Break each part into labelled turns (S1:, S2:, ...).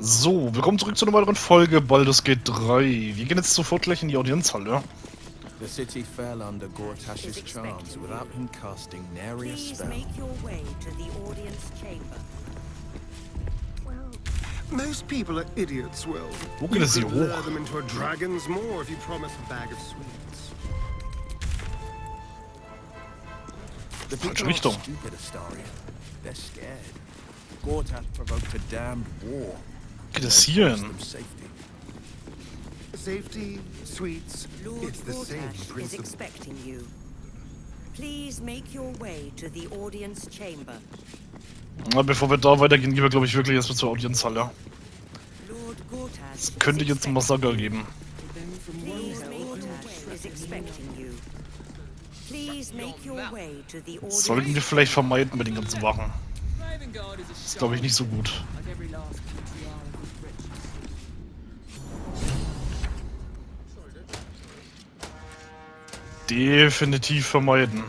S1: So, willkommen zurück zu einer weiteren Folge Baldurs geht 3. Wir gehen jetzt sofort gleich in die Audienzhalle.
S2: The city fell under Gortash's charms without him casting nary a spell.
S3: Make your way to the audience chamber.
S4: Most people are idiots, Will.
S1: Wo geht es hier hoch?
S4: Lure them into a dragon's maw if you promise a bag of sweets.
S2: The
S1: Falsche
S2: people aren't
S1: Richtung.
S2: stupid, Astaria. They're scared. Gortash provoked a damned war.
S1: Geht es hier
S2: Promised
S1: hin?
S2: them safety.
S4: Safety, sweets,
S3: Lord
S4: it's the same
S3: Gortash is
S4: principle.
S3: expecting you. Please make your way to the audience chamber.
S1: Na, bevor wir da weitergehen, gehen wir, glaube ich, wirklich erstmal zur Audienzhalle.
S3: Lord Gortash
S1: Es könnte jetzt ein Massaker geben.
S3: Please make your way is expecting you. Please make your way to the audience.
S1: Sollten wir vielleicht vermeiden mit den ganzen Wachen. Das ist, glaube ich, nicht so gut. Definitiv vermeiden.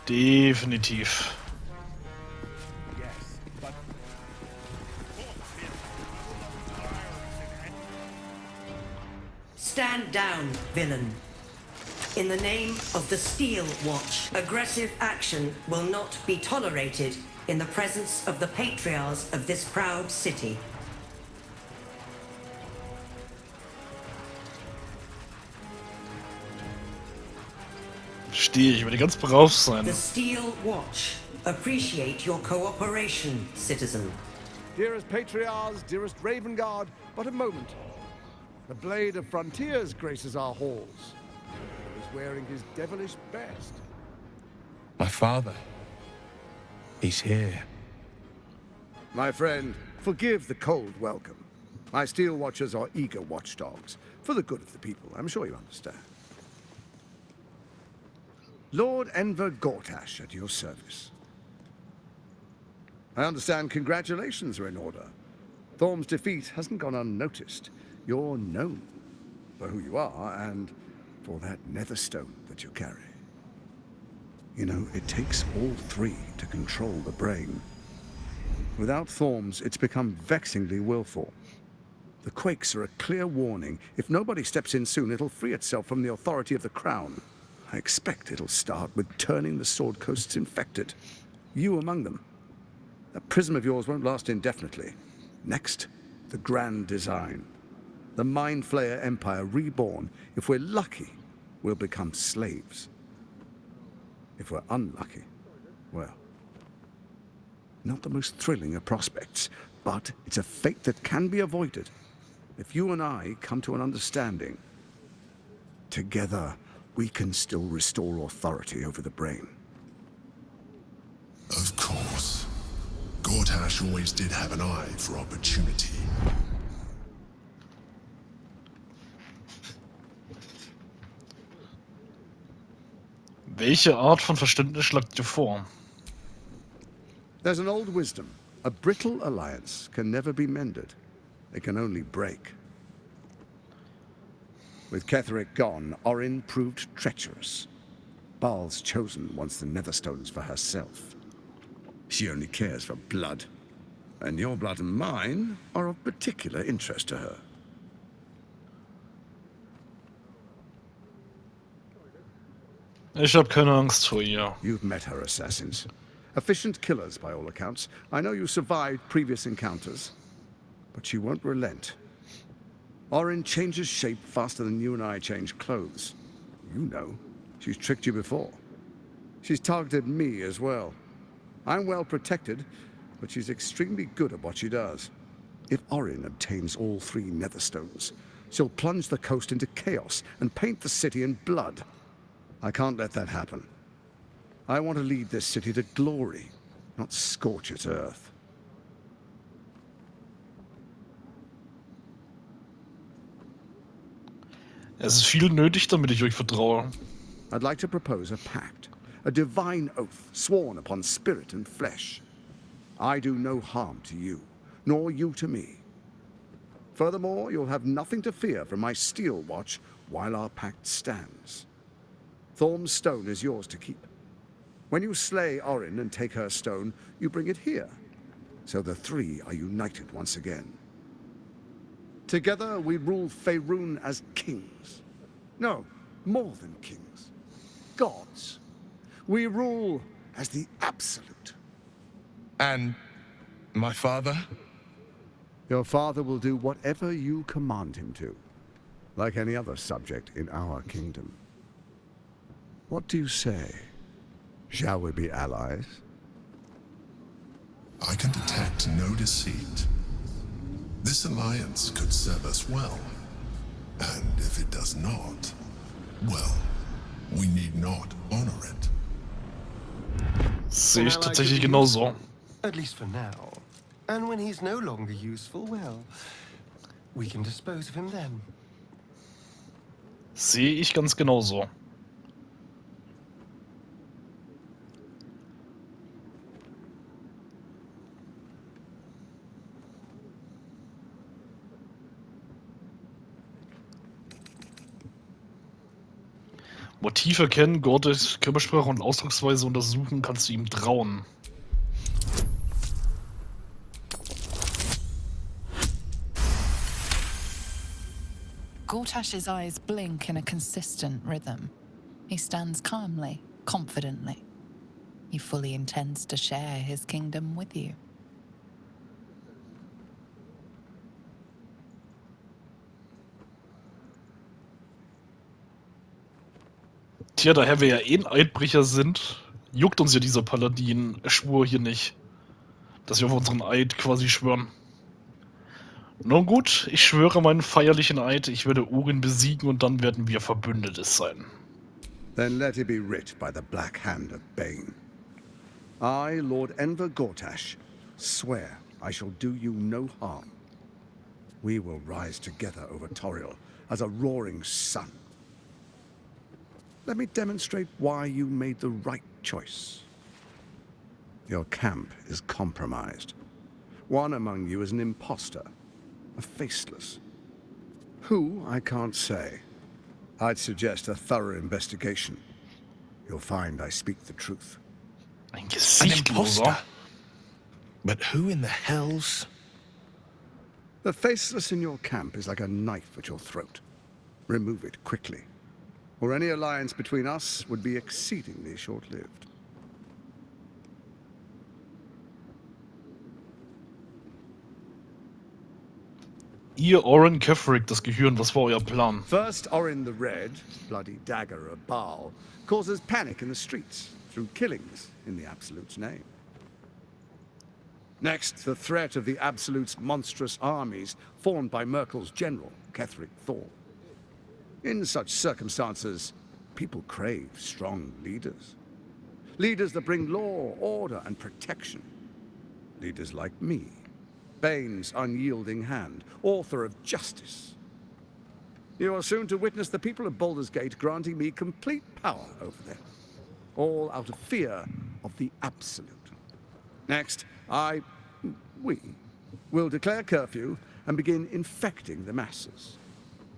S1: Definitiv.
S3: Stand down, villain. In the name of the Steel Watch, aggressive action will not be tolerated in the presence of the patriarchs of this proud city.
S1: Stehe ich, werde ganz brav sein.
S3: The Steel Watch appreciate your cooperation, citizen.
S5: Dearest Patriarchs, dearest Raven Guard, but a moment. The Blade of Frontiers graces our halls. He is wearing his devilish best.
S6: My father. He's here.
S5: My friend, forgive the cold welcome. My Steel Watchers are eager watchdogs, for the good of the people, I'm sure you understand. Lord Enver Gortash at your service. I understand congratulations are in order. Thorm's defeat hasn't gone unnoticed. You're known for who you are and for that netherstone that you carry. You know, it takes all three to control the brain. Without Thorm's, it's become vexingly willful. The quakes are a clear warning. If nobody steps in soon, it'll free itself from the authority of the crown. I expect it'll start with turning the Sword Coasts infected. You among them. That prism of yours won't last indefinitely. Next, the grand design. The Mind Flayer Empire reborn. If we're lucky, we'll become slaves. If we're unlucky, well, not the most thrilling of prospects, but it's a fate that can be avoided. If you and I come to an understanding, together, we can still restore authority over the brain.
S7: Of course. Gortash always did have an eye for opportunity.
S1: Welche Art von Verständnis schlagt ihr vor?
S5: There's an old wisdom. A brittle alliance can never be mended. It can only break. With Ketheric gone, Orin proved treacherous. Baal's chosen wants the Netherstones for herself. She only cares for blood. And your blood and mine are of particular interest to her.
S1: Ich habe keine Angst vor ihr.
S5: You've met her assassins. Efficient killers, by all accounts. I know you survived previous encounters. But she won't relent. Orin changes shape faster than you and I change clothes. You know, she's tricked you before. She's targeted me as well. I'm well protected, but she's extremely good at what she does. If Orin obtains all three Netherstones, she'll plunge the coast into chaos and paint the city in blood. I can't let that happen. I want to lead this city to glory, not scorch its earth.
S1: Es ist viel nötig, damit ich euch vertraue.
S5: I'd like to propose a pact, a divine oath sworn upon spirit and flesh. I do no harm to you, nor you to me. Furthermore, you'll have nothing to fear from my Steel Watch while our pact stands. Thorm's stone is yours to keep. When you slay Orin and take her stone, you bring it here. so the three are united once again. Together we rule Faerun as kings. No, more than kings. Gods. We rule as the Absolute.
S6: And my father?
S5: Your father will do whatever you command him to, like any other subject in our kingdom. What do you say? Shall we be allies?
S7: I can detect no deceit. This alliance could serve us well. And if it does not, well, we need not honor it.
S1: Sehe ich tatsächlich genauso.
S4: At least for now. And when he's no longer useful, well, we can dispose of him then.
S1: Sehe ich ganz genauso. Motiv erkennen, Gottes Körpersprache und Ausdrucksweise untersuchen, kannst du ihm trauen.
S8: Gortash's eyes blink in a consistent rhythm. He stands calmly, confidently. He fully intends to share his kingdom with you.
S1: Tja, daher wir ja eh ein Eidbrecher sind, juckt uns ja dieser Paladin-Schwur hier nicht. Dass wir auf unseren Eid quasi schwören. Nun gut, ich schwöre meinen feierlichen Eid, ich werde Urin besiegen und dann werden wir Verbündete sein.
S5: Then let it be writ by the black hand of Bane. I, Lord Enver Gortash, swear I shall do you no harm. We will rise together over Toriel as a roaring sun. Let me demonstrate why you made the right choice. Your camp is compromised. One among you is an imposter, a faceless. Who, I can't say. I'd suggest a thorough investigation. You'll find I speak the truth.
S1: Ein
S6: An
S1: Gesichtloser.
S6: imposter? But who in the hell's...
S5: The faceless in your camp is like a knife at your throat. Remove it quickly, or any alliance between us would be exceedingly short-lived.
S1: Ihr Orin Kefric, das Gehirn, was war euer Plan?
S5: First, Orin the Red, bloody dagger of Baal, causes panic in the streets through killings in the Absolute's name. Next, the threat of the Absolute's monstrous armies formed by Merkel's general, Ketheric Thor. In such circumstances, people crave strong leaders. Leaders that bring law, order, and protection. Leaders like me, Bane's unyielding hand, author of justice. You are soon to witness the people of Baldur's Gate granting me complete power over them, all out of fear of the Absolute. Next, we will declare curfew and begin infecting the masses.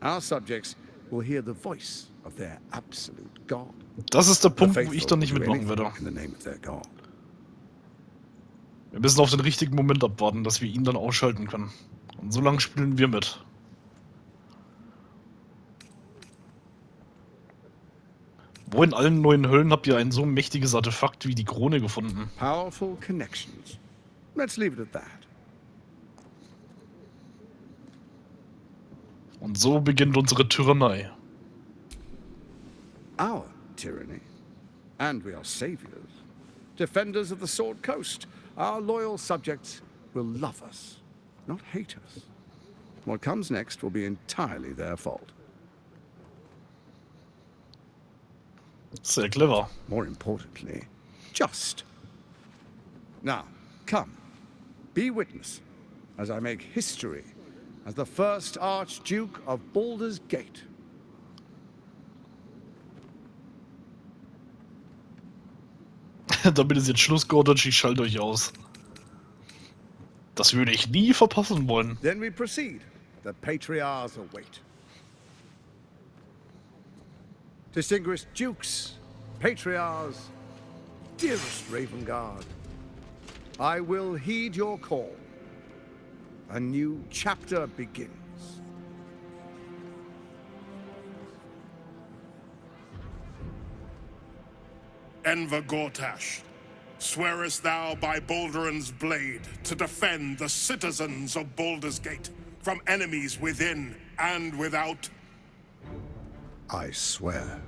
S5: Our subjects will hear the voice of their absolute God.
S1: Das ist der
S5: The
S1: Punkt, wo ich
S5: faithful
S1: dann nicht
S5: will do
S1: mitmachen
S5: anything
S1: werde.
S5: in the name of their God.
S1: Wir müssen auf den richtigen Moment abwarten, dass wir ihn dann ausschalten können. Und so lange spielen wir mit. Wo in allen neuen Höllen habt ihr ein so mächtiges Artefakt wie die Krone gefunden?
S5: Powerful connections. Let's leave it at that.
S1: Und so beginnt unsere Tyrannei.
S5: Our tyranny. And we are saviors. Defenders of the Sword Coast. Our loyal subjects will love us, not hate us. What comes next will be entirely their fault.
S1: Sehr clever.
S5: More importantly, just. Now, come. Be witness as I make history as the first Archduke of Baldur's Gate.
S1: Damit ist jetzt Schluss, Gortatsch, ich schalte euch aus. Das würde ich nie verpassen wollen.
S5: Then we proceed. The patriarchs await. Distinguished dukes, patriarchs, dearest Ravengard, I will heed your call. A new chapter begins.
S9: Enver Gortash, swearest thou by Balduran's blade to defend the citizens of Baldur's Gate from enemies within and without?
S5: I swear.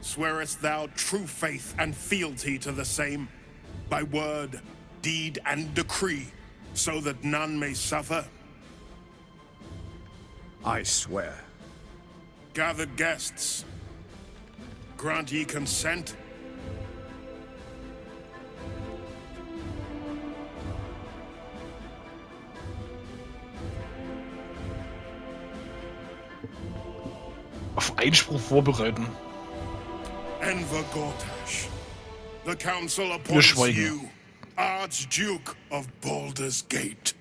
S9: Swearest thou true faith and fealty to the same, by word, deed, and decree, so that none may suffer?
S5: I swear.
S9: Gathered guests, grant ye consent?
S1: Auf Einspruch vorbereiten.
S9: Enver Gortash, the council
S1: Wir
S9: appoints
S1: schweigen.
S9: you Archduke of Baldur's Gate.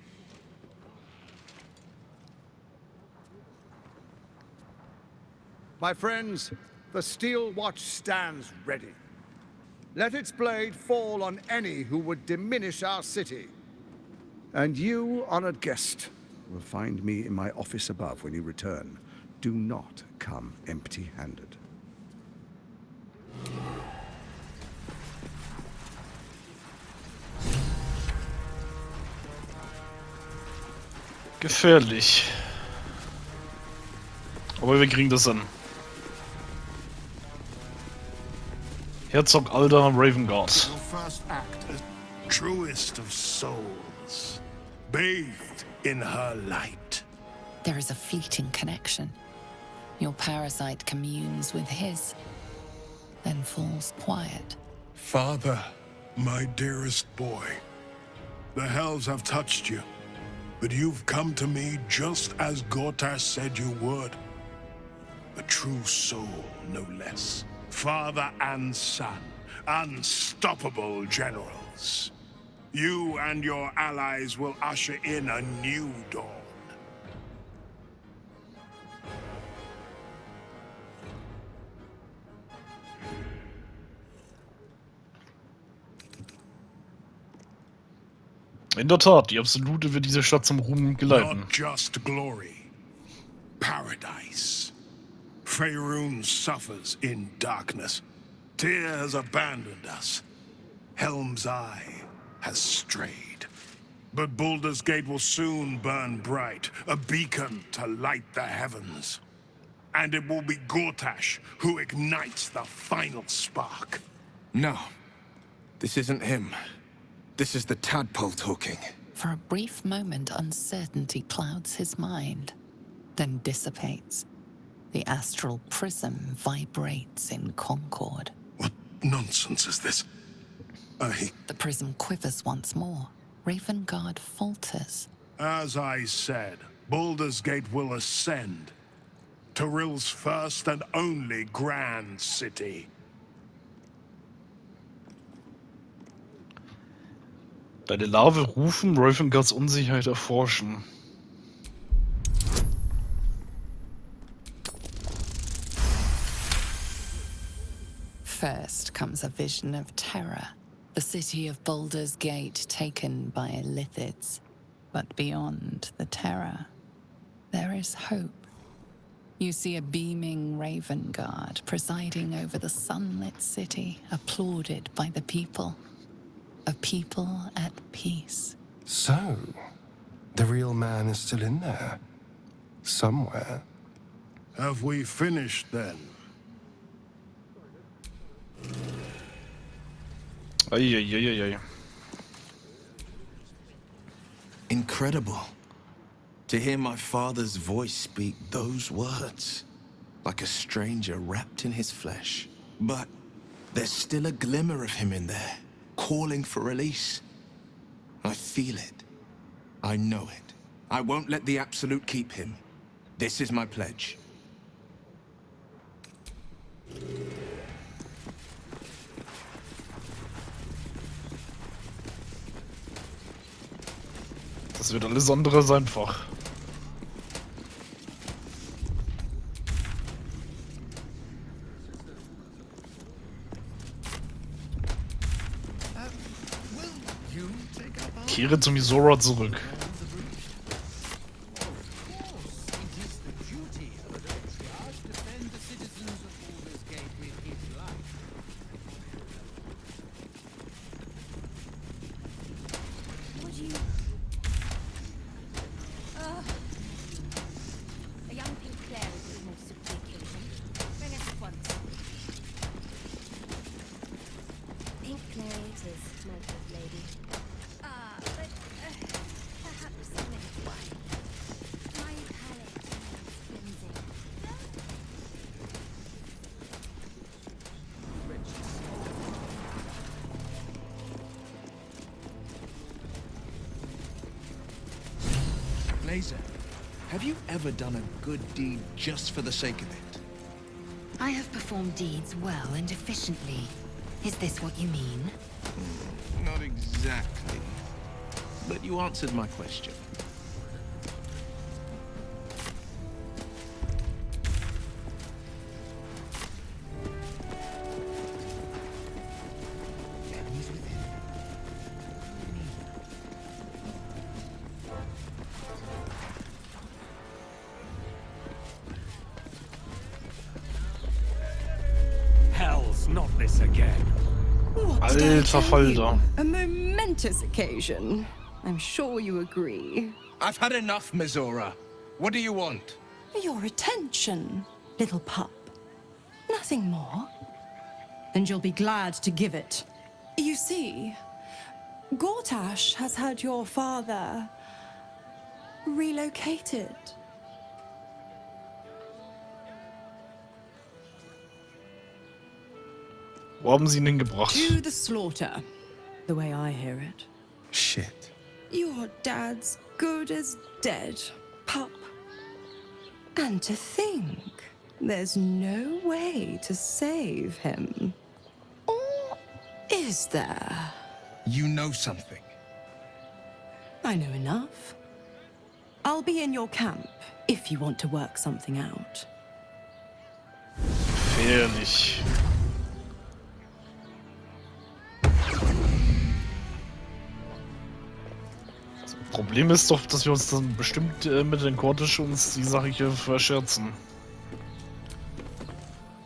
S5: My friends, the Steel Watch stands ready. Let its blade fall on any who would diminish our city. And you, honored guest, will find me in my office above when you return. Do not come empty-handed.
S1: Gefährlich. Aber wir kriegen das an. Herzog Alda Ravengard.
S9: Your first act as truest of souls, bathed in her light.
S8: There is a fleeting connection. Your parasite communes with his, then falls quiet.
S9: Father, my dearest boy, the hells have touched you, but you've come to me just as Gortash said you would. A true soul, no less. Father and son, unstoppable generals. You and your allies will usher in a new dawn.
S1: In der Tat, die Absolute wird diese Stadt zum Ruhm geleiten.
S9: Not just glory, paradise. Faerun suffers in darkness. Tyr has abandoned us. Helm's Eye has strayed. But Baldur's Gate will soon burn bright, a beacon to light the heavens. And it will be Gortash who ignites the final spark.
S6: No. This isn't him. This is the tadpole talking.
S8: For a brief moment, uncertainty clouds his mind, then dissipates. The astral prism vibrates in concord.
S9: What nonsense is this?
S8: The prism quivers once more. Ravengard falters.
S9: As I said, Baldur's Gate will ascend. Tyrill's first and only grand city.
S1: Deine Larve rufen, Ravengards Unsicherheit erforschen.
S8: First comes a vision of terror. The city of Baldur's Gate taken by Lithids. But beyond the terror, there is hope. You see a beaming Ravengard presiding over the sunlit city, applauded by the people. A people at peace.
S4: So, the real man is still in there. Somewhere.
S9: Have we finished then?
S1: Eieieiei.
S6: Incredible. To hear my father's voice speak those words. Like a stranger wrapped in his flesh. But there's still a glimmer of him in there, calling for release. I feel it. I know it. I won't let the Absolute keep him. This is my pledge.
S1: Das wird alles andere als einfach. Kehre zum Misora zurück.
S10: A young pink Claire is the most suit the occasion. Bring us at once. Pink Claire it is, my good lady. But perhaps a minute wine. My palate needs cleansing.
S6: Laser, have you ever done a good deed just for the sake of it?
S8: I have performed deeds well and efficiently. Is this what you mean?
S6: Not exactly. But you answered my question.
S11: Hell's not this again.
S12: What did I
S1: Alter
S12: tell
S1: Falter.
S12: you? A momentous occasion. I'm sure you agree.
S6: I've had enough, Mizora. What do you want?
S12: Your attention, little pup. Nothing more. And you'll be glad to give it. You see, Gortash has had your father relocated.
S1: Wo haben sie ihn hingebracht?
S12: To the slaughter, the way I hear it.
S6: Shit.
S12: Your dad's good as dead, pup. And to think, there's no way to save him. Or is there?
S6: You know something.
S12: I know enough. I'll be in your camp if you want to work something out.
S1: Gefährlich. Das Problem ist doch, dass wir uns dann bestimmt mit den Kordisch uns die Sache hier verscherzen.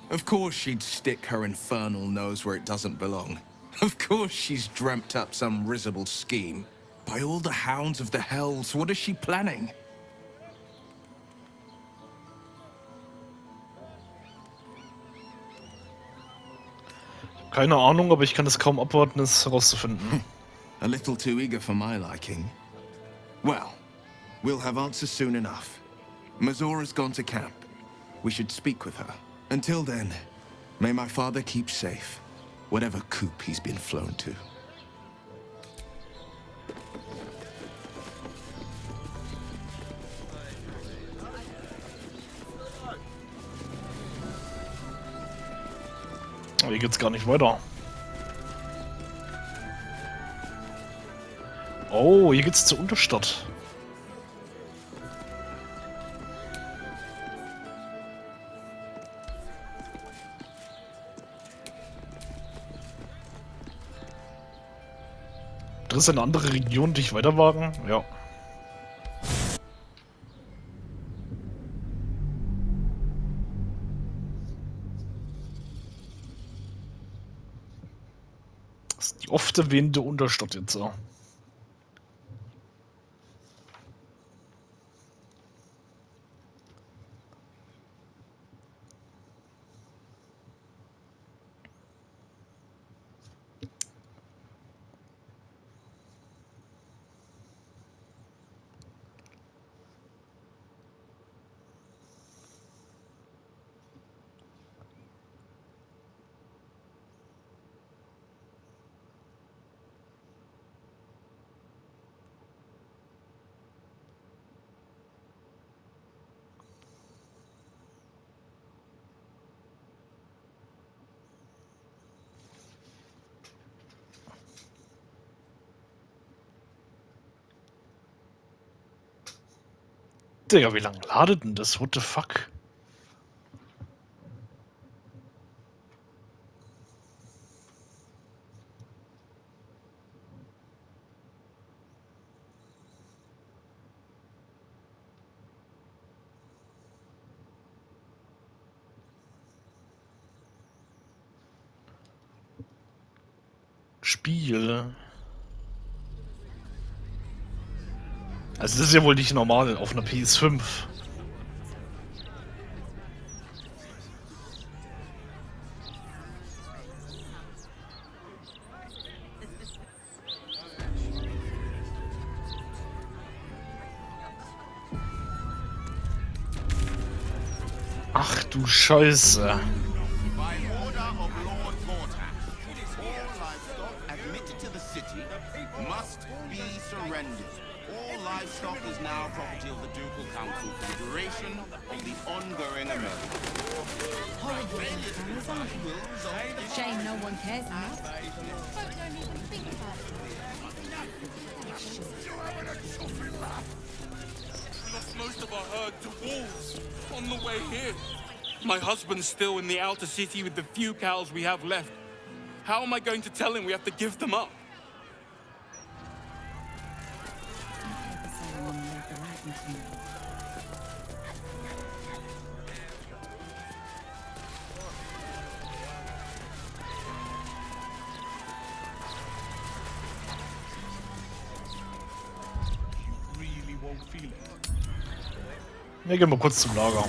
S6: Of course she'd stick her infernal nose where it doesn't belong. Of course she's dreamt up some risible scheme. By all the hounds of the hells, what is she planning?
S1: Keine Ahnung, aber ich kann es kaum abwarten, es herauszufinden.
S6: A little too eager for my liking. Well, we'll have answers soon enough. Mazora's gone to camp. We should speak with her. Until then, may my father keep safe, whatever coop he's been flown to.
S1: Aber hier geht's gar nicht weiter. Oh, hier geht's zur Unterstadt. Das ist eine andere Region, die ich weiter wagen? Ja. Das ist die oft erwähnte Unterstadt jetzt so. Digga, wie lange ladet denn das? What the fuck? Spiel. Also das ist ja wohl nicht normal auf einer PS5. Ach du Scheiße.
S13: Livestock is now property of the Ducal Council for the duration of the ongoing amendment.
S10: Shame no one cares enough. Folk don't even think about it.
S14: We lost most of our herd to wolves on the way here. My husband's still in the outer city with the few cows we have left. How am I going to tell him we have to give them up?
S1: Wir gehen mal kurz zum Lager.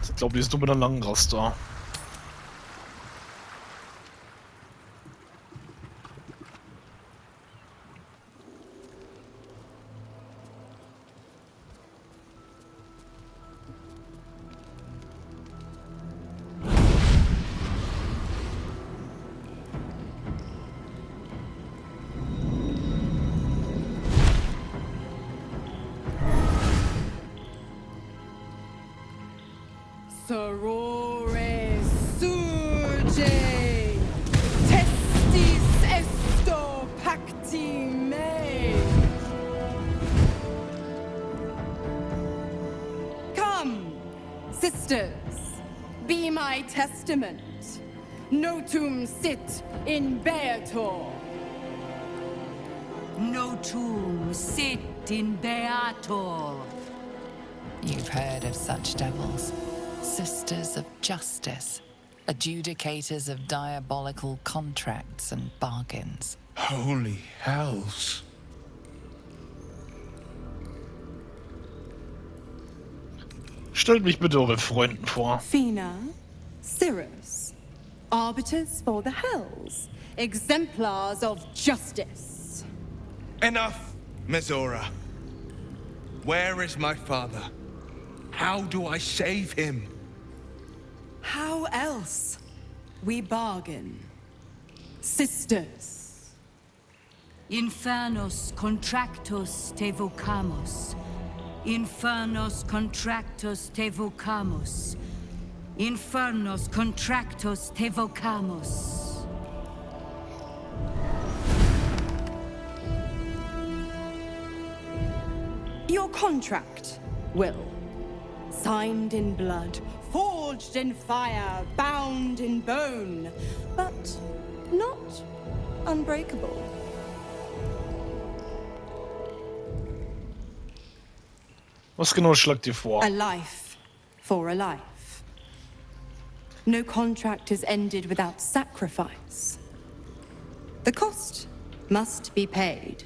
S1: Ich glaube, die ist nur mit einer langen Raster.
S12: Sorore surge, testis esto pacti me. Come, sisters, be my testament. Notum sit in beator.
S15: Notum sit in beator.
S8: You've heard of such devils. Sisters of justice, adjudicators of diabolical contracts and bargains.
S6: Holy hells.
S1: Stellt mich bitte euren Freunden vor.
S12: Fina, Cirrus, arbiters for the hells, exemplars of justice.
S6: Enough, Mezora. Where is my father? How do I save him?
S12: How else? We bargain. Sisters.
S15: Infernos contractus te vocamus. Infernos contractus te vocamus. Infernos contractus te vocamus.
S12: Your contract, Will. Signed in blood, forged in fire, bound in bone, but not unbreakable.
S1: Was genau schlagt ihr vor?
S12: A life for a life. No contract is ended without sacrifice. The cost must be paid.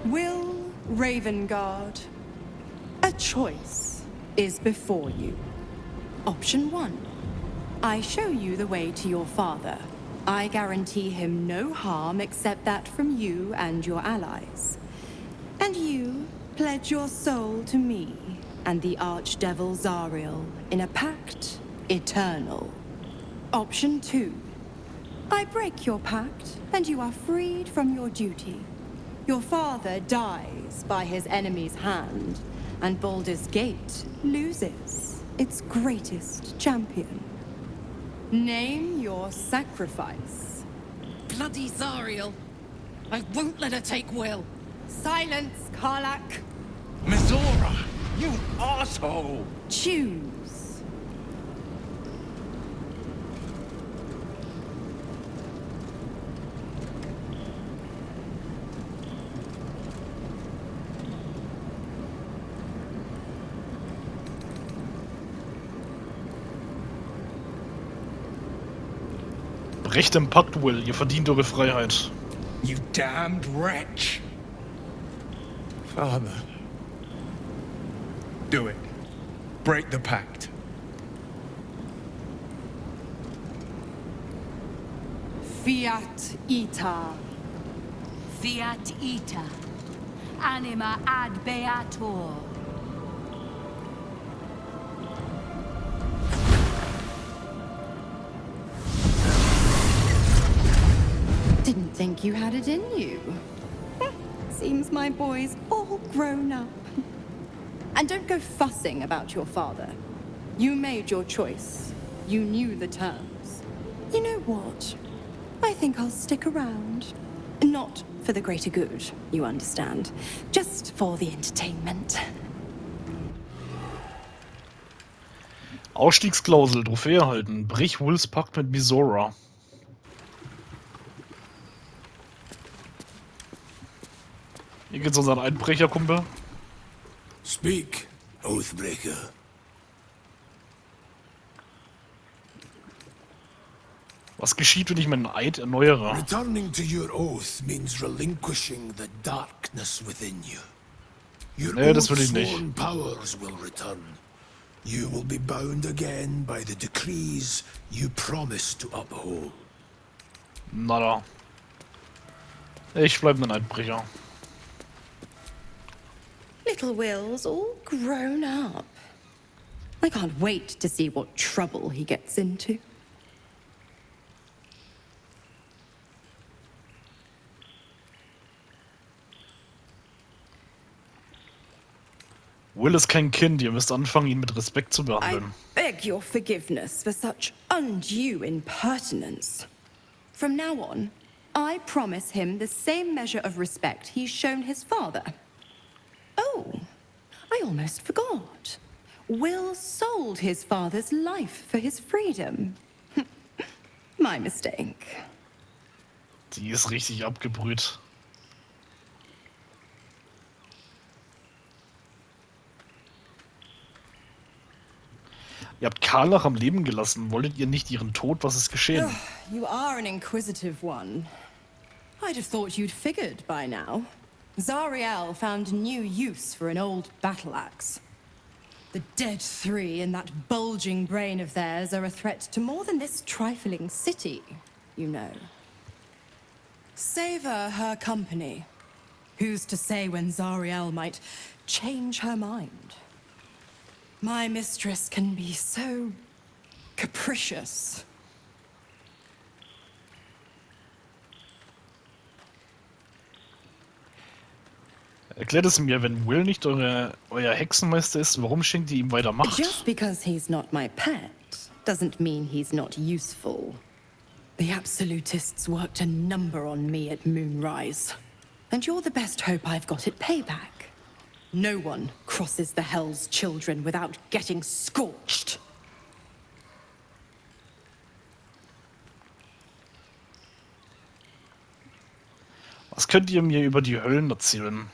S12: Will Ravengard, a choice is before you. Option 1. I show you the way to your father. I guarantee him no harm except that from you and your allies. And you pledge your soul to me and the archdevil Zariel in a pact eternal. Option 2. I break your pact, and you are freed from your duty. Your father dies by his enemy's hand, and Baldur's Gate loses its greatest champion. Name your sacrifice.
S8: Bloody Zariel. I won't let her take Will.
S12: Silence, Karlak.
S11: Mizora, you asshole!
S12: Choose.
S1: Brecht den Pakt, Will. Ihr verdient eure Freiheit.
S11: You damned wretch! Father. Do it. Break the pact.
S12: Fiat ita.
S15: Fiat ita. Anima ad beator.
S12: Didn't think you had it in you. Seems my boy's all grown up. And don't go fussing about your father. You made your choice. You knew the terms. You know what? I think I'll stick around. Not for the greater good, you understand. Just for the entertainment.
S1: Ausstiegsklausel, Trophäe erhalten. Brich Wylls Pakt mit Mizora. Hier geht's unseren Einbrecherkumpel.
S9: Speak, Oathbreaker.
S1: Was geschieht, wenn ich meinen Eid erneuere?
S9: Returning to your oath means relinquishing the darkness within you. Your
S1: Nee, das will ich nicht.
S9: oath-sworn powers will return. You will be bound again by the decrees you promised to uphold.
S1: Nada. Ich bleib ein Einbrecher.
S12: Little Will's all grown up. I can't wait to see what trouble he gets into.
S1: Will ist kein Kind, ihr müsst anfangen, ihn mit Respekt zu
S12: I
S1: behandeln.
S12: beg your forgiveness for such undue impertinence. From now on, I promise him the same measure of respect he's shown his father. Oh, I almost forgot. Will sold his father's life for his freedom. My mistake.
S1: Die ist richtig abgebrüht. Ihr habt Karlach am Leben gelassen. Wolltet ihr nicht ihren Tod? Was ist geschehen?
S12: You are an inquisitive one. I'd have thought you'd figured by now. Zariel found new use for an old battle axe. The dead three in that bulging brain of theirs are a threat to more than this trifling city, you know. Savor her company. Who's to say when Zariel might change her mind? My mistress can be so capricious.
S1: Erklärt es mir, wenn Will nicht euer Hexenmeister ist, warum schenkt ihr ihm weiter Macht?
S12: Just because he's not my pet doesn't mean he's not useful. The absolutists worked a number on me at Moonrise. And you're the best hope I've got at payback. No one crosses the Hell's Children without getting scorched.
S1: Was könnt ihr mir über die Höllen erzählen?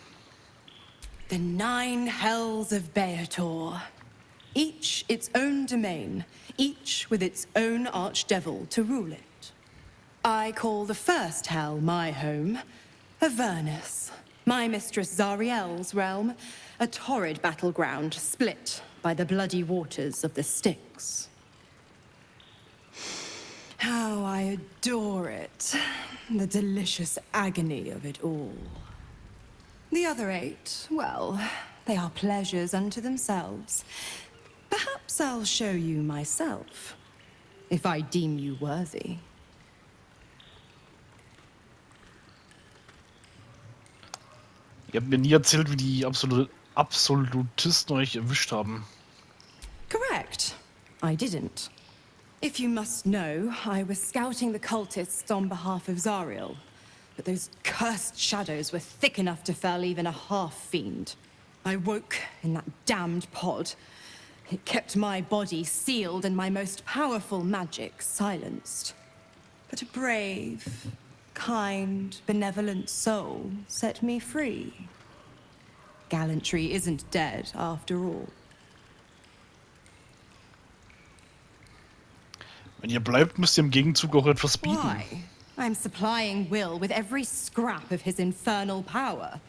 S12: The 9 hells of Beator. Each its own domain, each with its own archdevil to rule it. I call the first hell my home, Avernus. My mistress Zariel's realm, a torrid battleground split by the bloody waters of the Styx. How I adore it, the delicious agony of it all. The other 8, well, they are pleasures unto themselves. Perhaps I'll show you myself, if I deem you worthy.
S1: Ihr habt mir nie erzählt, wie die Absolutisten euch erwischt haben.
S12: Correct. I didn't. If you must know, I was scouting the cultists on behalf of Zariel. But those cursed shadows were thick enough to fell even a half-fiend. I woke in that damned pod. It kept my body sealed and my most powerful magic silenced. But a brave, kind, benevolent soul set me free. Gallantry isn't dead after all.
S1: Wenn ihr bleibt, müsst ihr im Gegenzug auch etwas bieten.
S12: Why? I'm supplying Will with every scrap of his infernal power.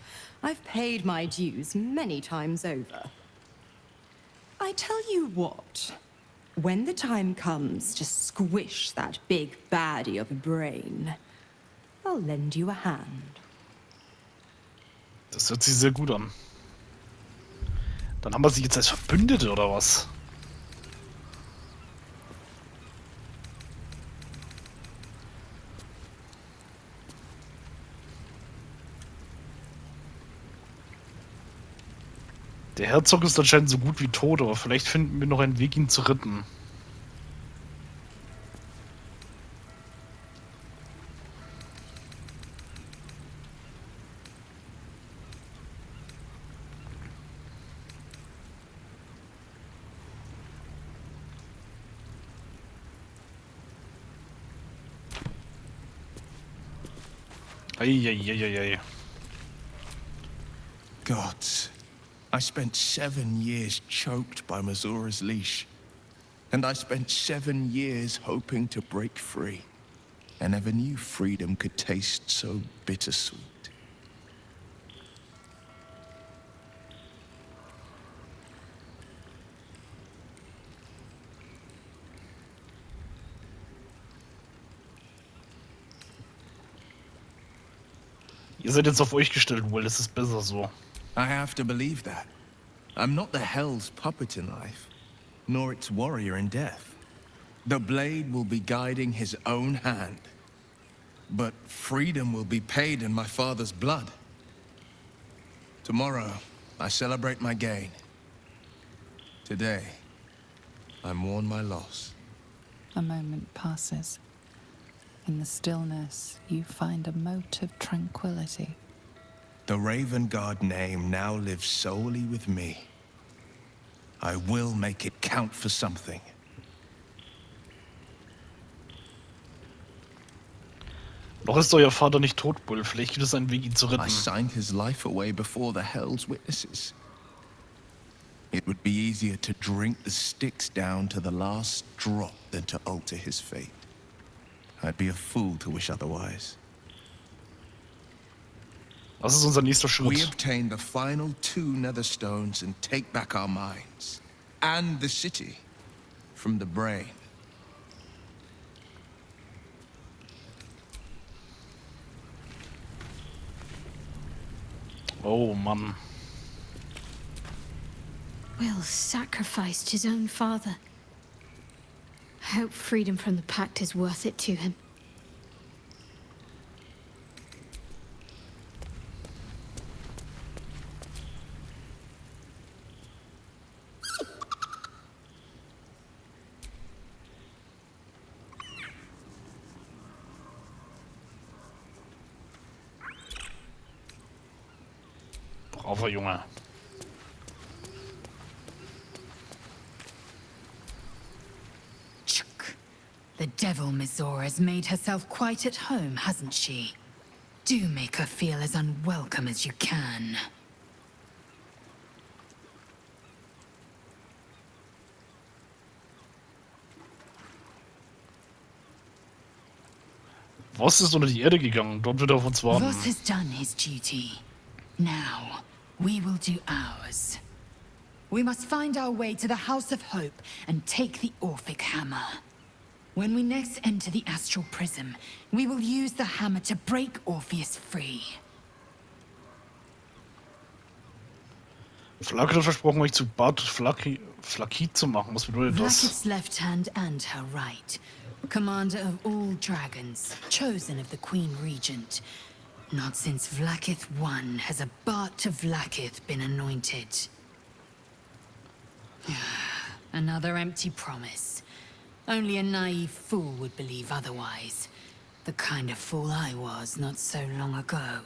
S12: I've paid my dues many times over. I tell you what, when the time comes to squish that big baddie of a brain, I'll lend you a hand.
S1: Das hört sich sehr gut an. Dann haben wir sie jetzt als Verbündete, oder was? Der Herzog ist anscheinend so gut wie tot, aber vielleicht finden wir noch einen Weg, ihn zu retten. Eieieiei.
S6: Gods. I spent 7 years choked by Mazora's leash. And I spent 7 years hoping to break free. I never knew freedom could taste so bittersweet.
S1: Ihr seid jetzt auf euch gestellt, Will. Es ist besser so.
S6: I have to believe that. I'm not the Hell's puppet in life, nor its warrior in death. The blade will be guiding his own hand. But freedom will be paid in my father's blood. Tomorrow, I celebrate my gain. Today, I mourn my loss.
S8: A moment passes. In the stillness, you find a mote of tranquility.
S6: The Raven God name now lives solely with me. I will make it count for something.
S1: Noch ist euer Vater nicht tot, Will. Vielleicht gibt es einen Weg, ihn zu retten.
S6: I signed his life away before the Hell's witnesses. It would be easier to drink the sticks down to the last drop than to alter his fate. I'd be a fool to wish otherwise.
S1: Was ist unser nächster Schritt?
S6: We obtain the final 2 nether stones and take back our minds. And the city. From the brain.
S1: Oh, Mann.
S10: Will sacrificed his own father. I hope freedom from the Pact is worth it to him.
S1: Braver Junge.
S15: The devil Mizora's made herself quite at home, hasn't she? Do make her feel as unwelcome as you can.
S1: Voss ist unter die Erde gegangen. Dort wird er auf uns warten.
S15: Voss has done his duty. Now, we will do ours. We must find our way to the House of Hope and take the Orphic Hammer. When we next enter the Astral Prism, we will use the hammer to break Orpheus free.
S1: Flak hat versprochen, euch zu Bad Flaki zu machen. Was bedeutet das?
S15: Vlakith's left hand and her right. Commander of all dragons, chosen of the Queen Regent. Not since Vlakith I has a Bart to Vlakith been anointed. Another empty promise. Only a naive fool would believe otherwise. The kind of fool I was not so long ago.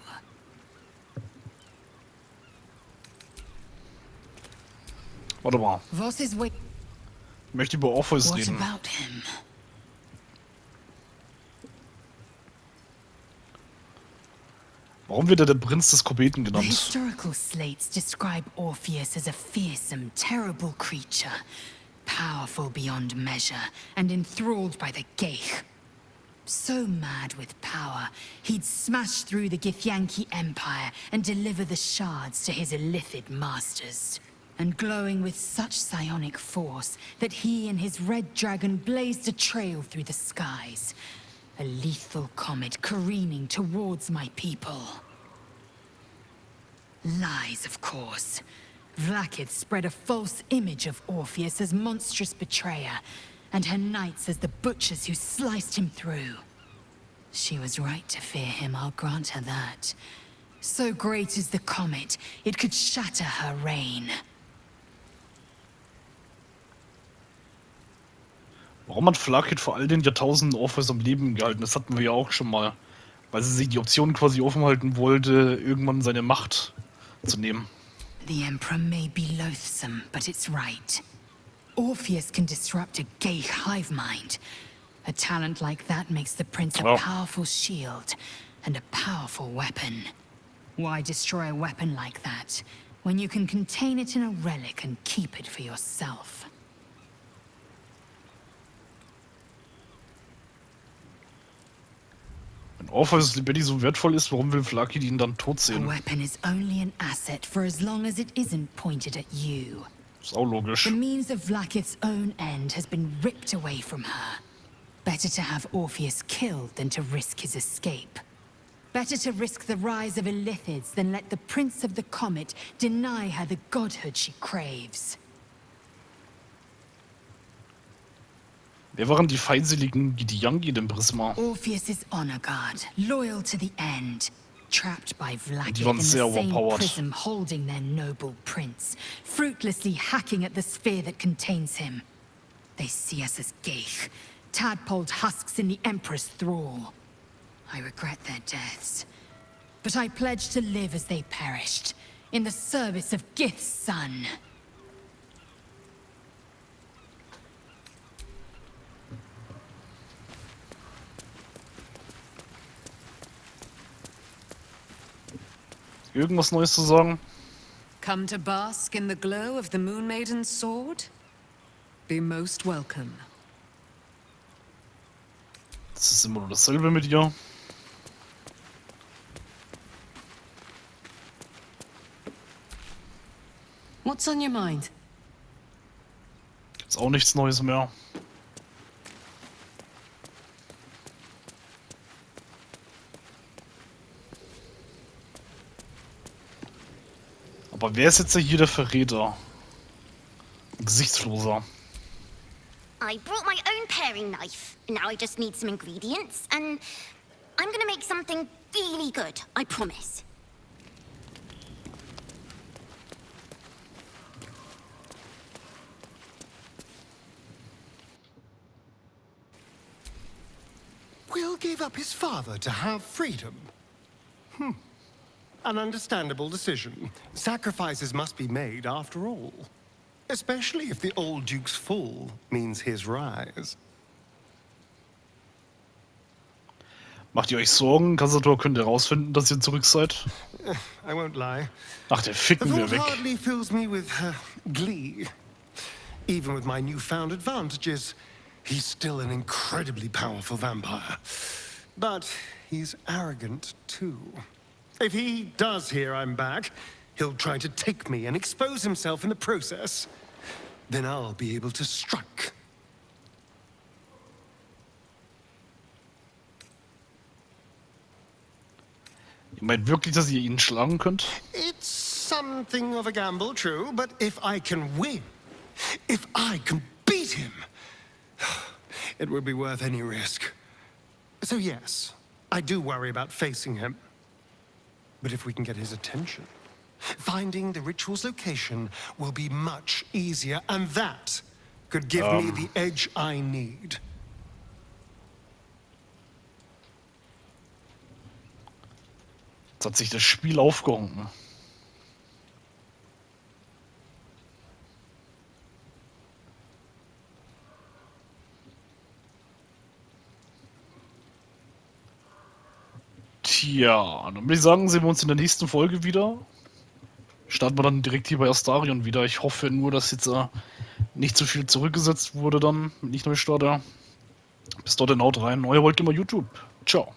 S1: Warte mal.
S15: Was is
S1: Ich möchte über Orpheus
S15: What
S1: reden.
S15: about him?
S1: Warum wird er der Prinz des Kometen
S15: The
S1: genannt?
S15: historical slates describe Orpheus as a fearsome, terrible creature, powerful beyond measure, and enthralled by the Geich. So mad with power, he'd smash through the Githyanki Empire and deliver the shards to his illithid masters. And glowing with such psionic force that he and his red dragon blazed a trail through the skies. A lethal comet careening towards my people. Lies, of course. Vlakith spread a false image of Orpheus as monstrous betrayer, and her knights as the butchers who sliced him through. She was right to fear him, I'll grant her that. So great is the comet, it could shatter her reign.
S1: Warum hat Flakith vor all den Jahrtausenden Orpheus am Leben gehalten? Das hatten wir ja auch schon mal. Weil sie sich die Option quasi offen halten wollte, irgendwann seine Macht zu nehmen.
S15: The Emperor may be loathsome, but it's right. Orpheus can disrupt a Geich hive mind. A talent like that makes the prince a powerful shield and a powerful weapon. Why destroy a weapon like that when you can contain it in a relic and keep it for yourself?
S1: Wenn Orpheus lebendig so wertvoll ist, warum will Flakith ihn dann tot
S15: A
S1: sehen?
S15: weapon is only an asset for as long as it isn't pointed at you.
S1: Ist auch logisch.
S15: The means of Vlakith's own end has been ripped away from her. Better to have Orpheus killed than to risk his escape. Better to risk the rise of Illithids than let the Prince of the Comet deny her the godhood she craves.
S1: Wer waren die feindseligen Githyanki in dem Prisma?
S15: Orpheus is honor guard, loyal to the end. Trapped by Vlakith
S1: Die waren
S15: in the
S1: sehr
S15: same
S1: overpowered.
S15: prism holding their noble prince, fruitlessly hacking at the sphere that contains him. They see us as Geich, tadpoled husks in the Emperor's thrall. I regret their deaths, but I pledge to live as they perished, in the service of Gith's son.
S1: Irgendwas Neues zu sagen?
S16: Come to bask in the glow of the Moon Maiden's sword? Be most welcome.
S1: Das ist immer nur dasselbe mit ihr.
S16: What's on your mind?
S1: Gibt's auch nichts Neues mehr. Aber wer ist jetzt hier der Verräter? Ein Gesichtsloser.
S10: I brought my own paring knife. Now I just need some ingredients, and I'm gonna make something really good, I promise.
S4: Will gave up his father to have freedom. An understandable decision. Sacrifices must be made after all. Especially if the old Duke's fall means his rise.
S1: Macht ihr euch Sorgen? Kassator könnte herausfinden, dass ihr zurück seid?
S4: I won't lie.
S1: Ach, der ficken
S4: The
S1: wir
S4: thought
S1: weg.
S4: hardly fills me with glee. Even with my newfound advantages, he's still an incredibly powerful vampire. But he's arrogant too. If he does hear I'm back, he'll try to take me and expose himself in the process. Then I'll be able to strike.
S1: Ihr meint wirklich, dass ihr ihn schlagen könnt?
S4: It's something of a gamble, true, but if I can win, if I can beat him, it would be worth any risk. So yes, I do worry about facing him. But if we can get his attention, finding the ritual's location will be much easier, and that could give me the edge I need.
S1: Jetzt hat sich das Spiel aufgehoben. Tja, dann würde ich sagen, sehen wir uns in der nächsten Folge wieder. Starten wir dann direkt hier bei Astarion wieder. Ich hoffe nur, dass jetzt nicht zu viel zurückgesetzt wurde dann, nicht Neustarter. Bis dort, haut rein. Euer VaultGamerYT. Ciao.